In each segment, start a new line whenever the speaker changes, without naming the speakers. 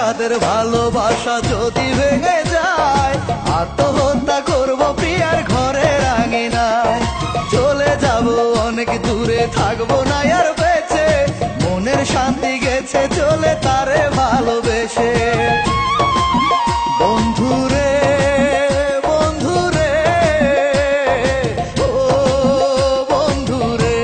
সাদের ভালোবাসা যদি ভেঙে যায়, আত্মহত্যা করব প্রিয়ার ঘরের আঙিনায়। চলে যাব অনেক দূরে, থাকবো না আর বেঁচে, মনের শান্তি গেছে চলে তারে ভালোবেসে। বন্ধুরে বন্ধুরে ও বন্ধুরে,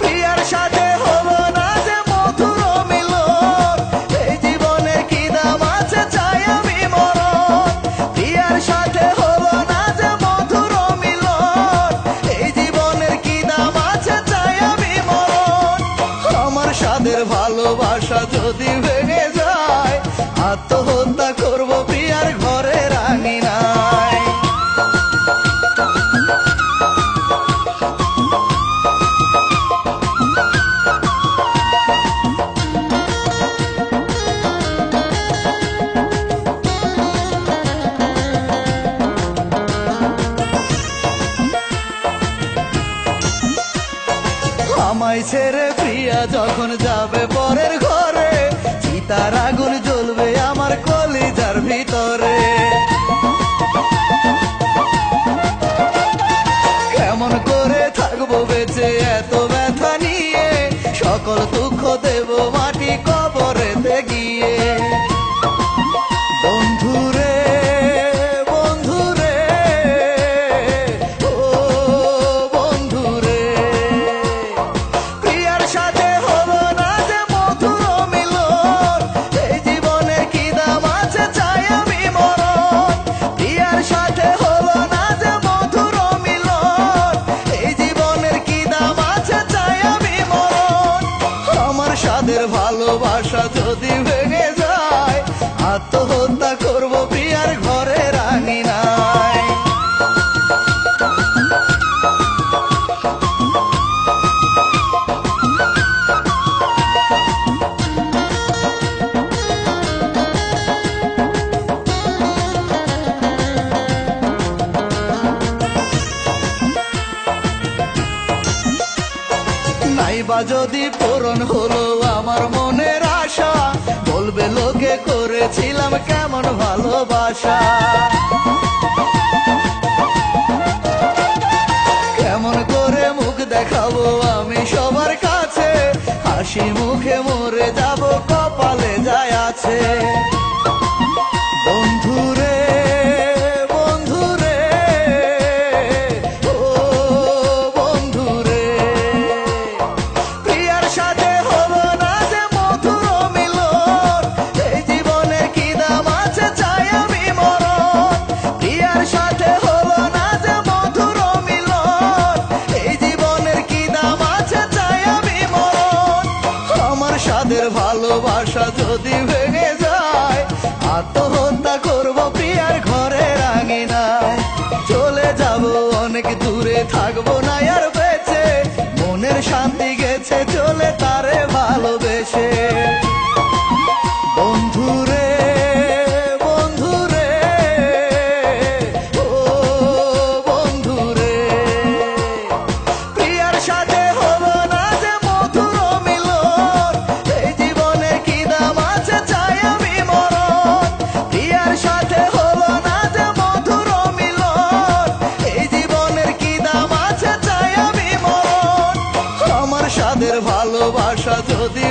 প্রিয়ার সাথে হলো না যে মধুর মিলন, এই জীবনে কি দাম আছে চাই আমি মরণ। প্রিয়ার সাথে হলো না যে মধুর মিলন, এই জীবনের কি দাম আছে চাই আমি মরণ। আমার সাদের ভালোবাসা যদি ভেঙে যায়, আত্মহত্যা করব প্রিয়ার ঘরের আঙিনায়। আমায় ছেড়ে প্রিয়া যখন যাবে পরের ঘরে, চিতার আগুন জ্বলবে আমার কলিজার ভিতরে। কেমন করে থাকবো বেঁচে এত ব্যথা নিয়ে, সকল দুঃখ দেব মাটি কবরেতে গিয়ে। বন্ধুরে বন্ধুরে ও বন্ধুরে, প্রিয়ার সাথে হলো না যে মধুর মিলন, এই জীবনে কি দাম আছে চাই আমি মরণ। প্রিয়ার সাথে হলো না যে মধুর মিলন, এই জীবনের কি দাম আছে চাই আমি মরণ। আমার সাদের ভালোবাসা যদি ভেঙে যায়, আত্মহত্যা করব প্রিয়ার ঘরের আঙিনায়। নাইবা যদি পূরণ হলো আমার মনের আশা, বলবে লোকে করেছিলাম কেমন ভালোবাসা। কেমন করে মুখ দেখাবো আমি সবার কাছে, হাসি মুখে মরে যাব কপালে যায় আছে। বন্ধুরে বন্ধুরে ও বন্ধুরে, প্রিয়ার সাথে হলো না যে মধুর মিলন, এই জীবনে কি দাম আছে চাই আমি মরণ। প্রিয়ার সাথে হলো না যে মধুর মিলন, এই জীবনের কি দাম আছে চাই আমি মরণ। আমার সাদের ভালোবাসা যদি ভেঙে যায়, আত্মহত্যা করব প্রিয়ার ঘরের আঙিনায়। চলে যাব অনেক দূরে, থাকবো না আর বেঁচে, মনের শান্তি গেছে চলে তারে ভালোবেসে। বন্ধুরে বন্ধুরে ও বন্ধুরে, প্রিয়ার সাথে হলো না যে মধুর মিলন, এই জীবনে কি দাম আছে চাই আমি মরণ। প্রিয়ার সাথে হলো না যে মধুর মিলন, এই জীবনের কি দাম আছে চাই আমি মরণ। আমার সাদের ভালোবাসা যদি